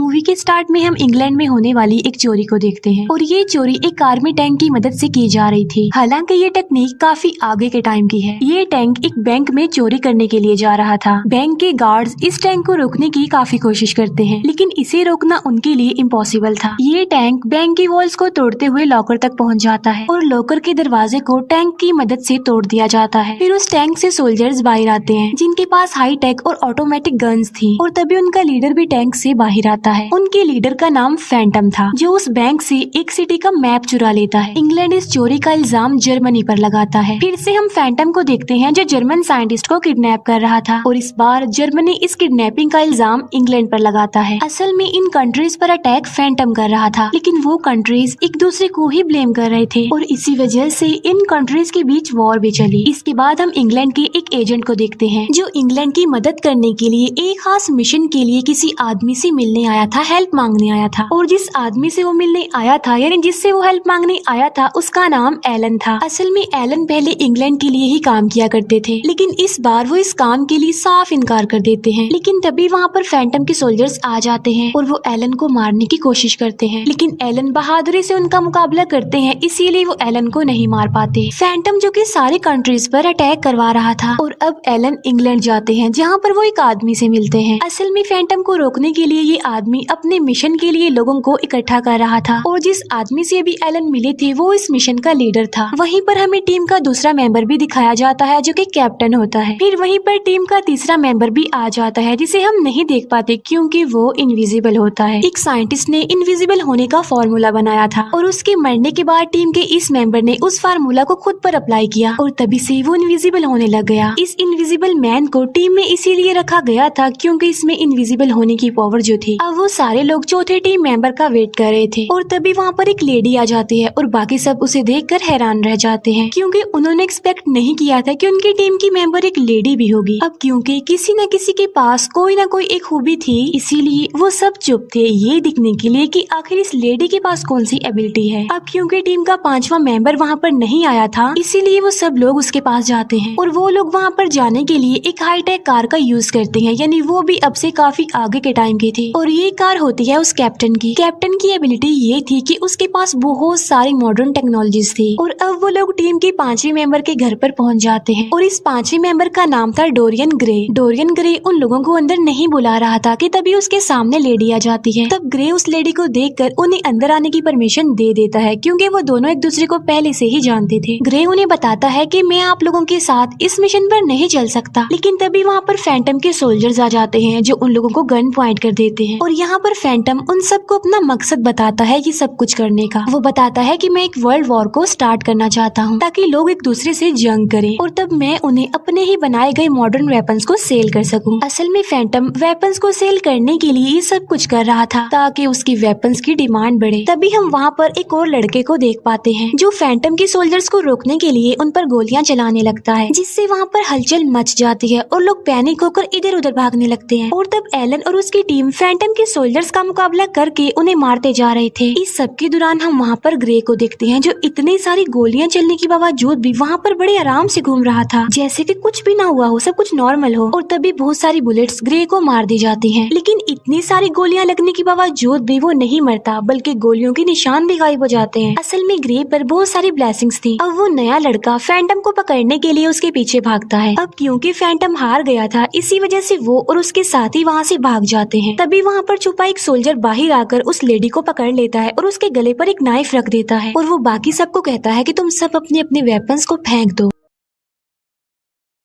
Movie के start में हम इंग्लैंड में होने वाली एक चोरी को देखते हैं और ये चोरी एक आर्मी टैंक की मदद से की जा रही थी। हालांकि ये टेक्निक काफी आगे के टाइम की है। ये टैंक एक बैंक में चोरी करने के लिए जा रहा था। बैंक के गार्ड्स इस टैंक को रोकने की काफी कोशिश करते हैं, लेकिन इसे रोकना उनके लिए इम्पॉसिबल था। ये टैंक बैंक की वॉल्स को तोड़ते हुए लॉकर तक पहुँच जाता है और लॉकर के दरवाजे को टैंक की मदद से तोड़ दिया जाता है। फिर उस टैंक से सोल्जर्स बाहर आते हैं जिनके पास हाई टेक और ऑटोमेटिक गन्स थी और तभी उनका लीडर भी टैंक से बाहर आता है। उनके लीडर का नाम फैंटम था, जो उस बैंक से एक सिटी का मैप चुरा लेता है। इंग्लैंड इस चोरी का इल्जाम जर्मनी पर लगाता है। फिर से हम फैंटम को देखते हैं जो जर्मन साइंटिस्ट को किडनैप कर रहा था और इस बार जर्मनी इस किडनैपिंग का इल्जाम इंग्लैंड पर लगाता है। असल में इन कंट्रीज पर अटैक फैंटम कर रहा था, लेकिन वो कंट्रीज एक दूसरे को ही ब्लेम कर रहे थे और इसी वजह से इन कंट्रीज के बीच वॉर भी चली। इसके बाद हम इंग्लैंड के एक एजेंट को देखते हैं जो इंग्लैंड की मदद करने के लिए एक खास मिशन के लिए किसी आदमी से मिलने आया था, हेल्प मांगने आया था। और जिस आदमी से वो मिलने आया था यानी जिससे वो हेल्प मांगने आया था उसका नाम एलन था। असल में एलन पहले इंग्लैंड के लिए ही काम किया करते थे, लेकिन इस बार वो इस काम के लिए साफ इनकार कर देते हैं। लेकिन तभी वहाँ पर फैंटम के सोल्जर्स आ जाते हैं और वो एलन को मारने की कोशिश करते हैं, लेकिन एलन बहादुरी से उनका मुकाबला करते हैं, इसीलिए वो एलन को नहीं मार पाते। फैंटम जो कि सारी कंट्रीज पर अटैक करवा रहा था और अब एलन इंग्लैंड जाते हैं जहाँ पर वो एक आदमी से मिलते हैं। असल में फैंटम को रोकने के लिए ये आदमी अपने मिशन के लिए लोगों को इकट्ठा कर रहा था और जिस आदमी से भी एलन मिले थे वो इस मिशन का लीडर था। वहीं पर हमें टीम का दूसरा मेंबर भी दिखाया जाता है जो कि कैप्टन होता है। फिर वहीं पर टीम का तीसरा मेंबर भी आ जाता है जिसे हम नहीं देख पाते क्योंकि वो इनविजिबल होता है। एक साइंटिस्ट ने इनविजिबल होने का फॉर्मूला बनाया था और उसके मरने के बाद टीम के इस मेंबर ने उस फार्मूला को खुद पर अप्लाई किया और तभी से वो इनविजिबल होने लग गया। इस इनविजिबल मैन को टीम में इसीलिए रखा गया था क्योंकि इसमें इनविजिबल होने की पावर जो थी। अब वो सारे लोग चौथे टीम मेंबर का वेट कर रहे थे और तभी वहाँ पर एक लेडी आ जाती है और बाकी सब उसे देखकर हैरान रह जाते हैं क्योंकि उन्होंने एक्सपेक्ट नहीं किया था कि उनकी टीम की मेंबर एक लेडी भी होगी। अब क्योंकि किसी न किसी के पास कोई न कोई एक खूबी थी, इसीलिए वो सब चुप थे ये दिखने के लिए कि आखिर इस लेडी के पास कौन सी एबिलिटी है। अब क्योंकि टीम का पांचवा मेंबर वहाँ पर नहीं आया था, इसीलिए वो सब लोग उसके पास जाते हैं और वो लोग वहाँ पर जाने के लिए एक हाईटेक कार का यूज करते हैं, यानी वो भी अब से काफी आगे के टाइम की थी। और ये कार होती है उस कैप्टन की। कैप्टन की एबिलिटी ये थी कि उसके पास बहुत सारी मॉडर्न टेक्नोलॉजीज थी। और अब वो लोग टीम के पांचवें मेंबर के घर पर पहुंच जाते हैं और इस पांचवें मेंबर का नाम था डोरियन ग्रे। डोरियन ग्रे उन लोगों को अंदर नहीं बुला रहा था कि तभी उसके सामने लेडी आ जाती है। तब ग्रे उस लेडी को देखकर उन्हें अंदर आने की परमिशन दे देता है क्योंकि वो दोनों एक दूसरे को पहले से ही जानते थे। ग्रे उन्हें बताता है कि मैं आप लोगों के साथ इस मिशन पर नहीं चल सकता, लेकिन तभी वहाँ पर फैंटम के सोल्जर्स आ जाते हैं जो उन लोगों को गन पॉइंट कर देते हैं और यहाँ पर फैंटम उन सबको अपना मकसद बताता है ये सब कुछ करने का। वो बताता है कि मैं एक वर्ल्ड वॉर को स्टार्ट करना चाहता हूँ ताकि लोग एक दूसरे से जंग करें और तब मैं उन्हें अपने ही बनाए गए मॉडर्न वेपन्स को सेल कर सकूं। असल में फैंटम वेपन्स को सेल करने के लिए ये सब कुछ कर रहा था ताकि उसकी वेपन्स की डिमांड बढ़े। तभी हम वहाँ पर एक और लड़के को देख पाते हैं जो फैंटम के सोल्जर्स को रोकने के लिए उन पर गोलियां चलाने लगता है, जिससे वहाँ पर हलचल मच जाती है और लोग पैनिक होकर इधर उधर भागने लगते हैं। और तब एलन और उसकी टीम फैंटम के सोल्जर्स का मुकाबला करके उन्हें मारते जा रहे थे। इस सब के दौरान हम वहाँ पर ग्रे को देखते हैं जो इतनी सारी गोलियां चलने के बावजूद भी वहाँ पर बड़े आराम से घूम रहा था, जैसे कि कुछ भी ना हुआ हो, सब कुछ नॉर्मल हो। और तभी बहुत सारी बुलेट्स ग्रे को मार दी जाती हैं, लेकिन इतनी सारी गोलियां लगने के बावजूद भी वो नहीं मरता, बल्कि गोलियों के निशान भी गायब हो जाते हैं। असल में ग्रे पर बहुत सारी ब्लेसिंग्स थी। अब वो नया लड़का फैंटम को पकड़ने के लिए उसके पीछे भागता है। अब क्योंकि फैंटम हार गया था, इसी वजह से वो और उसके साथी वहाँ से भाग जाते हैं। तभी वहाँ पर छुपा एक सोल्जर बाहर आकर उस लेडी को पकड़ लेता है और उसके गले पर एक नाइफ रख देता है और वो बाकी सबको कहता है कि तुम सब अपने अपने वेपन्स को फेंक दो।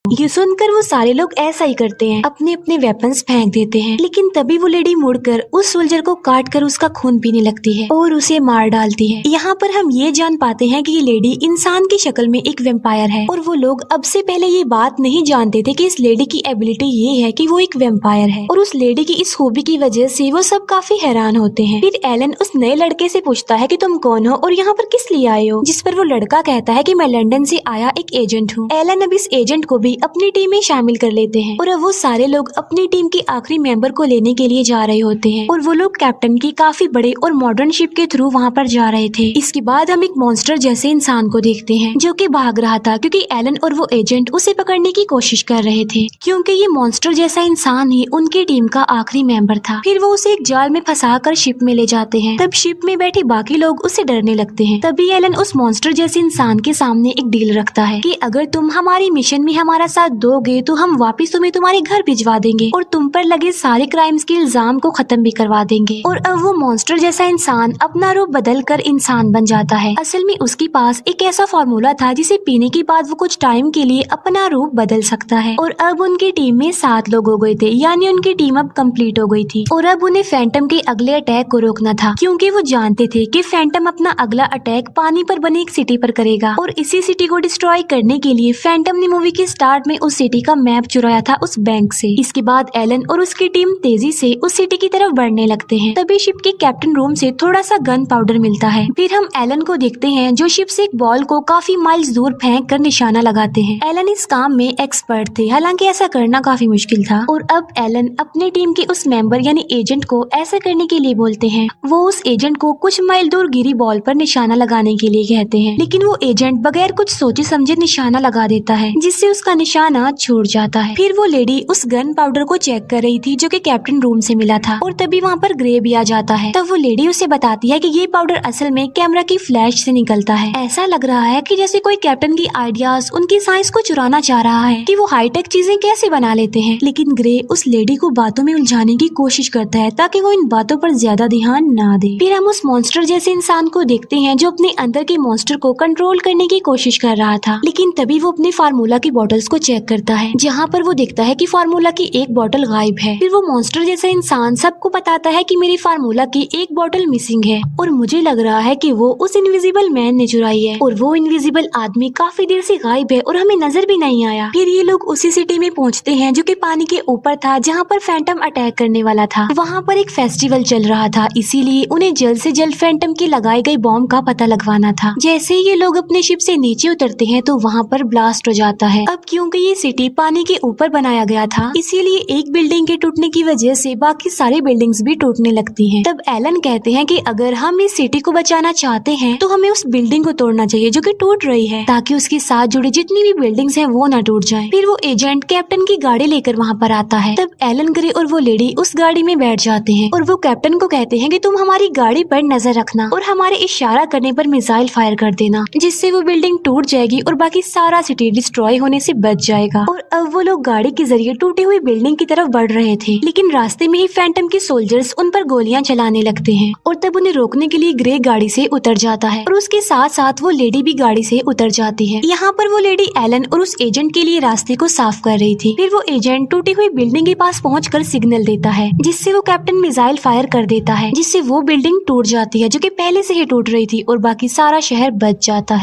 ये सुनकर वो सारे लोग ऐसा ही करते हैं, अपने अपने वेपन्स फेंक देते हैं। लेकिन तभी वो लेडी मुड़कर उस सोल्जर को काट कर उसका खून पीने लगती है और उसे मार डालती है। यहाँ पर हम ये जान पाते हैं कि ये लेडी इंसान की शक्ल में एक वेम्पायर है और वो लोग अब से पहले ये बात नहीं जानते थे कि इस लेडी की एबिलिटी ये है कि वो एक वेम्पायर है और उस लेडी की इस खूबी की वजह से वो सब काफी हैरान होते हैं। फिर एलन उस नए लड़के से पूछता है कि तुम कौन हो और यहाँ पर किस लिए आए हो, जिस पर वो लड़का कहता है कि मैं लंदन से आया एक एजेंट हूँ। एलन अब इस एजेंट को भी अपनी टीम में शामिल कर लेते हैं और अब वो सारे लोग अपनी टीम के आखिरी मेंबर को लेने के लिए जा रहे होते हैं और वो लोग कैप्टन की काफी बड़े और मॉडर्न शिप के थ्रू वहाँ पर जा रहे थे। इसके बाद हम एक मॉन्स्टर जैसे इंसान को देखते हैं जो कि भाग रहा था क्योंकि एलन और वो एजेंट उसे पकड़ने की कोशिश कर रहे थे, क्योंकि ये मॉन्स्टर जैसा इंसान ही उनकी टीम का आखिरी मेंबर था। फिर वो उसे एक जाल में फंसाकर शिप में ले जाते हैं। तब शिप में बैठे बाकी लोग उसे डरने लगते हैं। तभी एलन उस मॉन्स्टर जैसे इंसान के सामने एक डील रखता है कि अगर तुम हमारी मिशन में हमारा साथ दोगे तो हम वापिस तुम्हें तुम्हारे घर भिजवा देंगे और तुम पर लगे सारे क्राइम्स के इल्जाम को खत्म भी करवा देंगे। और अब वो मॉन्स्टर जैसा इंसान अपना रूप बदल कर इंसान बन जाता है। असल में उसके पास एक ऐसा फार्मूला था जिसे पीने के बाद वो कुछ टाइम के लिए अपना रूप बदल सकता है। और अब उनकी टीम में 7 लोग हो गए थे, यानी उनकी टीम अब कंप्लीट हो गई थी। और अब उन्हें फैंटम के अगले अटैक को रोकना था, क्योंकि वो जानते थे कि फैंटम अपना अगला अटैक पानी पर बनी एक सिटी पर करेगा। और इसी सिटी को डिस्ट्रॉय करने के लिए फैंटम ने मूवी के स्टार्ट में उस सिटी का मैप चुराया था उस बैंक से। इसके बाद एलन और उसकी टीम तेजी से उस सिटी की तरफ बढ़ने लगते हैं। तभी शिप के कैप्टन रूम से थोड़ा सा गन पाउडर मिलता है। फिर हम एलन को देखते हैं जो शिप से एक बॉल को काफी माइल्स दूर फेंक कर निशाना लगाते हैं। एलन इस काम में एक्सपर्ट थे, हालांकि ऐसा करना काफी मुश्किल था। और अब एलन अपने टीम के उस मेंबर यानी एजेंट को ऐसा करने के लिए बोलते हैं। वो उस एजेंट को कुछ माइल दूर गिरी बॉल पर निशाना लगाने के लिए कहते हैं, लेकिन वो एजेंट बगैर कुछ सोचे समझे निशाना लगा देता है, जिससे उसका निशाना छूट जाता है। फिर वो लेडी उस गन पाउडर को चेक कर रही थी जो कि कैप्टन रूम से मिला था, और तभी वहाँ पर ग्रे भी आ जाता है। तब वो लेडी उसे बताती है कि ये पाउडर असल में कैमरा की फ्लैश से निकलता है। ऐसा लग रहा है कि जैसे कोई कैप्टन की आइडियाज उनकी साइंस को चुराना चाह रहा है कि वो हाईटेक चीजें कैसे बना लेते हैं। लेकिन ग्रे उस लेडी को बातों में उलझाने की कोशिश करता है ताकि वो इन बातों पर ज्यादा ध्यान ना दे। फिर हम उस मॉन्स्टर जैसे इंसान को देखते हैं जो अपने अंदर के मॉन्स्टर को कंट्रोल करने की कोशिश कर रहा था, लेकिन तभी वो अपने फार्मूला की बॉटल्स को चेक करता है, जहाँ पर वो देखता है कि फार्मूला की एक बॉटल गायब है। फिर वो मॉन्स्टर जैसा इंसान सबको बताता है कि मेरी फार्मूला की एक बॉटल मिसिंग है और मुझे लग रहा है कि वो उस इनविजिबल मैन ने चुराई है, और वो इनविजिबल आदमी काफी देर से गायब है और हमें नजर भी नहीं आया। फिर ये लोग उसी सिटी में पहुँचते हैं जो कि पानी के ऊपर था, जहाँ पर फैंटम अटैक करने वाला था। वहाँ पर एक फेस्टिवल चल रहा था, इसीलिए उन्हें जल्द से जल्द फैंटम की लगाई गई बॉम्ब का पता लगवाना था। जैसे ही ये लोग अपने शिप से नीचे उतरते हैं तो वहाँ पर ब्लास्ट हो जाता है। अब क्योंकि ये सिटी पानी के ऊपर बनाया गया था, इसीलिए एक बिल्डिंग के टूटने की वजह से बाकी सारी बिल्डिंग्स भी टूटने लगती हैं। तब एलन कहते हैं कि अगर हम इस सिटी को बचाना चाहते हैं तो हमें उस बिल्डिंग को तोड़ना चाहिए जो कि टूट रही है, ताकि उसके साथ जुड़ी जितनी भी बिल्डिंग्स हैं वो ना टूट जाएं। फिर वो एजेंट कैप्टन की गाड़ी लेकर वहाँ पर आता है। तब एलन, ग्रे और वो लेडी उस गाड़ी में बैठ जाते हैं और वो कैप्टन को कहते हैं कि तुम हमारी गाड़ी पर नजर रखना और हमारे इशारा करने पर मिसाइल फायर कर देना, जिससे वो बिल्डिंग टूट जाएगी और बाकी सारा सिटी डिस्ट्रॉय होने से बच जाएगा। और अब वो लोग गाड़ी के जरिए टूटी हुई बिल्डिंग की तरफ बढ़ रहे थे, लेकिन रास्ते में ही फैंटम के सोल्जर्स उन पर गोलियां चलाने लगते हैं। और तब उन्हें रोकने के लिए ग्रे गाड़ी से उतर जाता है और उसके साथ साथ वो लेडी भी गाड़ी से उतर जाती है। यहाँ पर वो लेडी एलन और उस एजेंट के लिए रास्ते को साफ कर रही थी। फिर वो एजेंट टूटी हुई बिल्डिंग के पास पहुंचकर सिग्नल देता है, जिससे वो कैप्टन मिसाइल फायर कर देता है, जिससे वो बिल्डिंग टूट जाती है जो कि पहले से ही टूट रही थी और बाकी सारा शहर बच जाता है।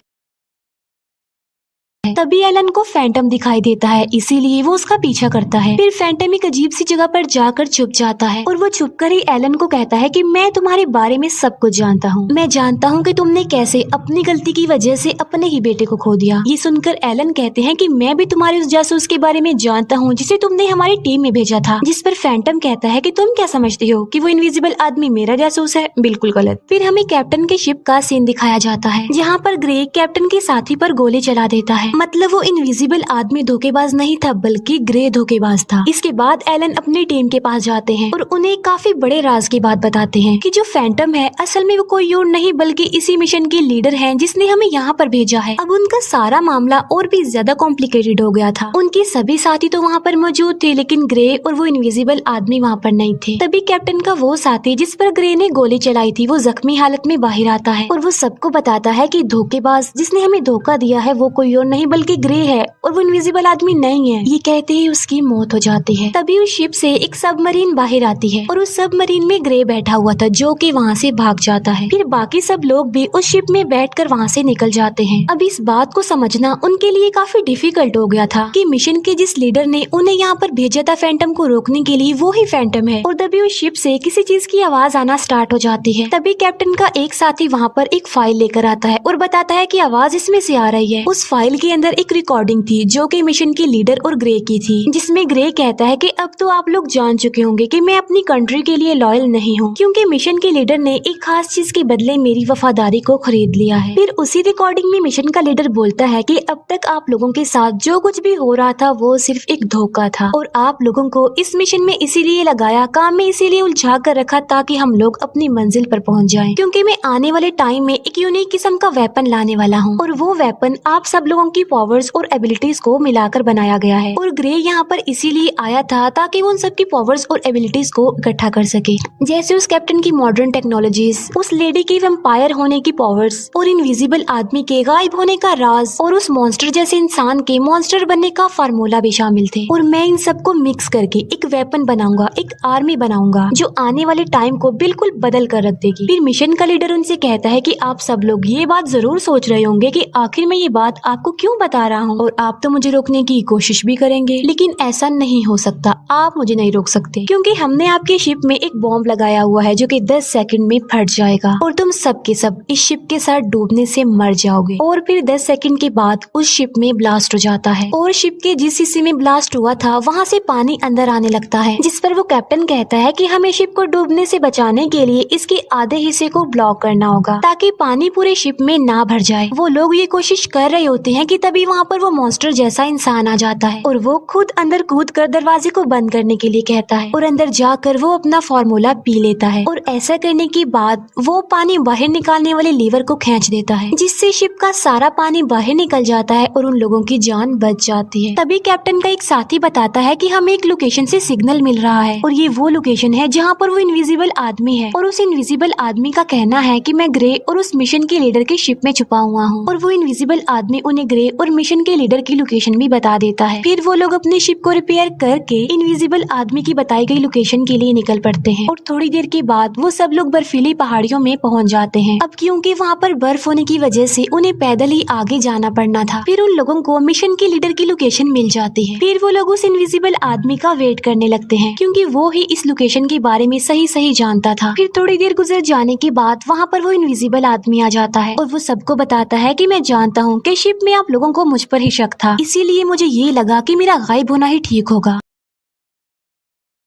तभी एलन को फैंटम दिखाई देता है, इसीलिए वो उसका पीछा करता है। फिर फैंटम एक अजीब सी जगह पर जाकर छुप जाता है और वो छुपकर ही एलन को कहता है कि मैं तुम्हारे बारे में सब कुछ जानता हूँ। मैं जानता हूँ कि तुमने कैसे अपनी गलती की वजह से अपने ही बेटे को खो दिया। ये सुनकर एलन कहते हैं कि मैं भी तुम्हारे उस जासूस के बारे में जानता हूँ जिसे तुमने हमारी टीम में भेजा था। जिस पर फैंटम कहता है कि तुम क्या समझते हो कि वो इनविजिबल आदमी मेरा जासूस है? बिल्कुल गलत। फिर हमें कैप्टन के शिप का सीन दिखाया जाता है, जहाँ पर ग्रे कैप्टन के साथी पर गोली चला देता है। मतलब वो इनविजिबल आदमी धोखेबाज नहीं था, बल्कि ग्रे धोखेबाज था। इसके बाद एलन अपनी टीम के पास जाते हैं और उन्हें काफी बड़े राज की बात बताते हैं कि जो फैंटम है असल में वो कोई और नहीं बल्कि इसी मिशन के लीडर हैं जिसने हमें यहाँ पर भेजा है। अब उनका सारा मामला और भी ज्यादा कॉम्प्लिकेटेड हो गया था। उनके सभी साथी तो वहाँ पर मौजूद थे, लेकिन ग्रे और वो इनविजिबल आदमी वहाँ पर नहीं थे। तभी कैप्टन का वो साथी जिस पर ग्रे ने गोली चलाई थी वो जख्मी हालत में बाहर आता है और वो सबको बताता है कि धोखेबाज जिसने हमें धोखा दिया है वो कोई और नहीं बल्कि ग्रे है और वो इनविजिबल आदमी नहीं है। ये कहते ही उसकी मौत हो जाती है। तभी उस शिप से एक सबमरीन बाहर आती है और उस सबमरीन में ग्रे बैठा हुआ था जो कि वहाँ से भाग जाता है। फिर बाकी सब लोग भी उस शिप में बैठकर वहाँ से निकल जाते हैं। अब इस बात को समझना उनके लिए काफी डिफिकल्ट हो गया था कि मिशन के जिस लीडर ने उन्हें यहाँ पर भेजा था फैंटम को रोकने के लिए वो ही फैंटम है। और तभी उस शिप से किसी चीज की आवाज आना स्टार्ट हो जाती है। तभी कैप्टन का एक साथी वहाँ पर एक फाइल लेकर आता है और बताता है कि आवाज इसमें से आ रही है। उस फाइल के अंदर एक रिकॉर्डिंग थी जो कि मिशन के लीडर और ग्रे की थी, जिसमें ग्रे कहता है कि अब तो आप लोग जान चुके होंगे कि मैं अपनी कंट्री के लिए लॉयल नहीं हूँ, क्योंकि मिशन के लीडर ने एक खास चीज के बदले मेरी वफादारी को खरीद लिया है। फिर उसी रिकॉर्डिंग में मिशन का लीडर बोलता है कि अब तक आप लोगों के साथ जो कुछ भी हो रहा था वो सिर्फ एक धोखा था और आप लोगों को इस मिशन में इसीलिए लगाया, काम में इसीलिए उलझा कर रखा ताकि हम लोग अपनी मंजिल पर पहुंच जाएं, क्योंकि मैं आने वाले टाइम में एक यूनिक किस्म का वेपन लाने वाला हूं और वो वेपन आप सब लोगों की पावर्स और एबिलिटीज को मिलाकर बनाया गया है। और ग्रे यहाँ पर इसीलिए आया था ताकि वो उन सबकी पावर्स और एबिलिटीज को इकट्ठा कर सके, जैसे उस कैप्टन की मॉडर्न टेक्नोलॉजीज, उस लेडी की वैम्पायर होने की पावर्स और इनविजिबल आदमी के गायब होने का राज और उस मॉन्स्टर जैसे इंसान के मॉन्स्टर बनने का फार्मूला भी शामिल थे। और मैं इन सबको मिक्स करके एक वेपन बनाऊंगा, एक आर्मी बनाऊंगा जो आने वाले टाइम को बिल्कुल बदल कर रख देगी। फिर मिशन का लीडर उनसे कहता है कि आप सब लोग ये बात जरूर सोच रहे होंगे कि आखिर मैं ये बात आपको क्यों बता रहा हूँ और आप तो मुझे रोकने की कोशिश भी करेंगे, लेकिन ऐसा नहीं हो सकता, आप मुझे नहीं रोक सकते क्योंकि हमने आपके शिप में एक बॉम्ब लगाया हुआ है जो कि 10 सेकंड में फट जाएगा और तुम सब के सब इस शिप के साथ डूबने से मर जाओगे। और फिर 10 सेकंड के बाद उस शिप में ब्लास्ट हो जाता है और शिप के जिस हिस्से में ब्लास्ट हुआ था वहाँ से पानी अंदर आने लगता है, जिस पर वो कैप्टन कहता है कि हमें शिप को डूबने से बचाने के लिए इसके आधे हिस्से को ब्लॉक करना होगा ताकि पानी पूरे शिप में ना भर जाए। वो लोग ये कोशिश कर रहे होते हैं कि तभी वहाँ पर वो मॉन्स्टर जैसा इंसान आ जाता है और वो खुद अंदर कूद कर दरवाजे को बंद करने के लिए कहता है और अंदर जाकर वो अपना फार्मूला पी लेता है और ऐसा करने के बाद वो पानी बाहर निकालने वाले लीवर को खींच देता है, जिससे शिप का सारा पानी बाहर निकल जाता है और उन लोगों की जान बच जाती है। तभी कैप्टन का एक साथी बताता है कि हमें एक लोकेशन से सिग्नल मिल रहा है और ये वो लोकेशन है जहाँ पर वो इनविजिबल आदमी है और उस इनविजिबल आदमी का कहना है कि मैं ग्रे और उस मिशन के लीडर के शिप में छुपा हुआ हूँ और वो इनविजिबल आदमी उन्हें ग्रे और मिशन के लीडर की लोकेशन भी बता देता है। फिर वो लोग अपने शिप को रिपेयर करके इनविजिबल आदमी की बताई गई लोकेशन के लिए निकल पड़ते हैं और थोड़ी देर के बाद वो सब लोग बर्फीली पहाड़ियों में पहुंच जाते हैं। अब क्योंकि वहाँ पर बर्फ होने की वजह से उन्हें पैदल ही आगे जाना पड़ना था। फिर उन लोगों को मिशन के लीडर की लोकेशन मिल जाती है। फिर वो लोग उस इनविजिबल आदमी का वेट करने लगते हैं क्योंकि वो ही इस लोकेशन के बारे में सही सही जानता था। फिर थोड़ी देर गुजर जाने के बाद वहाँ पर वो इनविजिबल आदमी आ जाता है और वो सबको बताता है कि मैं जानता हूँ कि शिप में आप लोगों को मुझ पर ही शक था, इसीलिए मुझे ये लगा कि मेरा गायब होना ही ठीक होगा।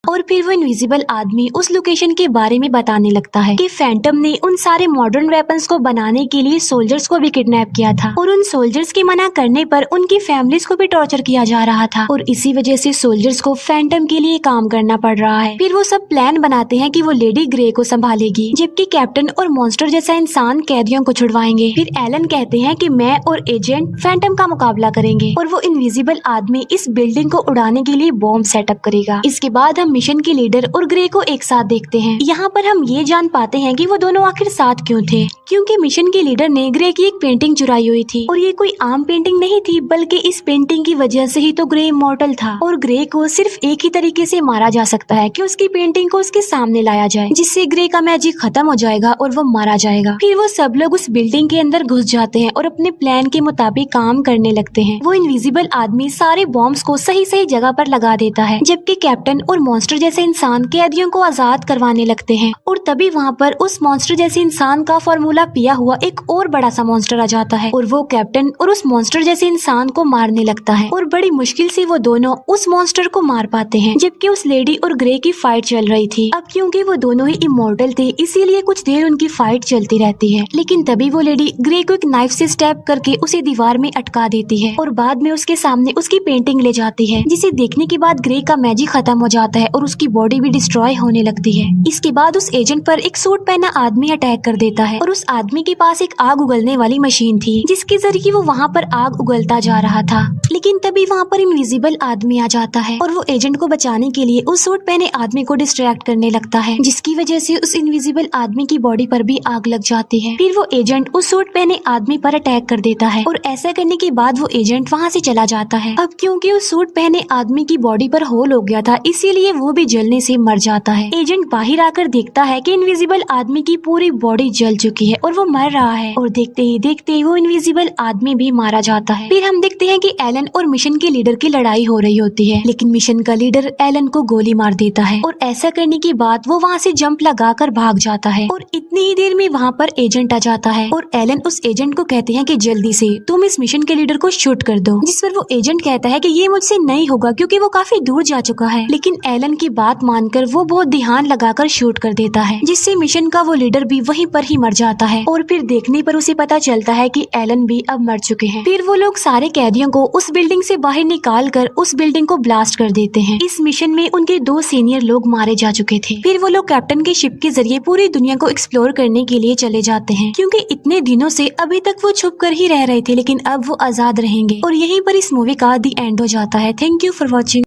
और फिर वो इनविजिबल आदमी उस लोकेशन के बारे में बताने लगता है कि फैंटम ने उन सारे मॉडर्न वेपन्स को बनाने के लिए सोल्जर्स को भी किडनैप किया था और उन सोल्जर्स के मना करने पर उनकी फैमिलीज को भी टॉर्चर किया जा रहा था और इसी वजह से सोल्जर्स को फैंटम के लिए काम करना पड़ रहा है। फिर वो सब प्लान बनाते हैं कि वो लेडी ग्रे को संभालेगी जबकि कैप्टन और मॉन्स्टर जैसा इंसान कैदियों को छुड़वाएंगे। फिर एलन कहते हैं कि मैं और एजेंट फैंटम का मुकाबला करेंगे और वो इनविजिबल आदमी इस बिल्डिंग को उड़ाने के लिए बॉम्ब सेटअप करेगा। इसके बाद हम मिशन के लीडर और ग्रे को एक साथ देखते हैं। यहाँ पर हम ये जान पाते हैं कि वो दोनों आखिर साथ क्यों थे, क्योंकि मिशन के लीडर ने ग्रे की एक पेंटिंग चुराई हुई थी और ये कोई आम पेंटिंग नहीं थी बल्कि इस पेंटिंग की वजह से ही तो ग्रे इमॉर्टल था और ग्रे को सिर्फ एक ही तरीके से मारा जा सकता है कि उसकी पेंटिंग को उसके सामने लाया जाए, जिससे ग्रे का मैजिक खत्म हो जाएगा और वो मारा जाएगा। फिर वो सब लोग उस बिल्डिंग के अंदर घुस जाते हैं और अपने प्लान के मुताबिक काम करने लगते हैं। वो इनविजिबल आदमी सारे बॉम्ब्स को सही सही जगह पर लगा देता है जबकि कैप्टन और मॉन्स्टर जैसे इंसान कैदियों को आजाद करवाने लगते हैं और तभी वहाँ पर उस मॉन्स्टर जैसे इंसान का फार्मूला पिया हुआ एक और बड़ा सा मॉन्स्टर आ जाता है और वो कैप्टन और उस मॉन्स्टर जैसे इंसान को मारने लगता है और बड़ी मुश्किल से वो दोनों उस मॉन्स्टर को मार पाते हैं जबकि उस लेडी और ग्रे की फाइट चल रही थी। अब क्योंकि वो दोनों ही इमॉर्टल थे इसीलिए कुछ देर उनकी फाइट चलती रहती है, लेकिन तभी वो लेडी ग्रे को एक नाइफ से स्टैब करके उसे दीवार में अटका देती है और बाद में उसके सामने उसकी पेंटिंग ले जाती है, जिसे देखने के बाद ग्रे का मैजिक खत्म हो जाता है और उसकी बॉडी भी डिस्ट्रॉय होने लगती है। इसके बाद उस एजेंट पर एक सूट पहना आदमी अटैक कर देता है और उस आदमी के पास एक आग उगलने वाली मशीन थी जिसके जरिए वो वहाँ पर आग उगलता जा रहा था, लेकिन तभी वहाँ पर इनविजिबल आदमी आ जाता है और वो एजेंट को बचाने के लिए उस सूट पहने आदमी को डिस्ट्रैक्ट करने लगता है, जिसकी वजह से उस इनविजिबल आदमी की बॉडी पर भी आग लग जाती है। फिर वो एजेंट उस सूट पहने आदमी पर अटैक कर देता है और ऐसा करने के बाद वो एजेंट वहाँ से चला जाता है। अब क्योंकि उस सूट पहने आदमी की बॉडी पर होल हो गया था इसीलिए वो भी जलने से मर जाता है। एजेंट बाहर आकर देखता है कि इनविजिबल आदमी की पूरी बॉडी जल चुकी है और वो मर रहा है, और देखते ही देखते वो इनविजिबल आदमी भी मारा जाता है। फिर हम देखते हैं कि एलन और मिशन के लीडर की लड़ाई हो रही होती है, लेकिन मिशन का लीडर एलन को गोली मार देता है और ऐसा करने के बाद वो वहाँ से जंप लगाकर भाग जाता है। और इतनी ही देर में वहाँ पर एजेंट आ जाता है और एलन उस एजेंट को कहते हैं कि जल्दी से तुम इस मिशन के लीडर को शूट कर दो, जिस पर वो एजेंट कहता है कि ये मुझसे नहीं होगा क्योंकि वो काफी दूर जा चुका है। लेकिन एलन की बात मानकर वो बहुत ध्यान लगाकर शूट कर देता है, जिससे मिशन का वो लीडर भी वहीं पर ही मर जाता है। और फिर देखने पर उसे पता चलता है कि एलन भी अब मर चुके हैं। फिर वो लोग सारे कैदियों को उस बिल्डिंग से बाहर निकाल कर उस बिल्डिंग को ब्लास्ट कर देते हैं। इस मिशन में उनके 2 सीनियर लोग मारे जा चुके थे। फिर वो लोग कैप्टन के शिप के जरिए पूरी दुनिया को एक्सप्लोर करने के लिए चले जाते हैं, क्योंकि इतने दिनों से अभी तक वो छुप कर ही रह रहे थे, लेकिन अब वो आजाद रहेंगे। और यहीं पर इस मूवी का दी एंड हो जाता है। Thank you for watching.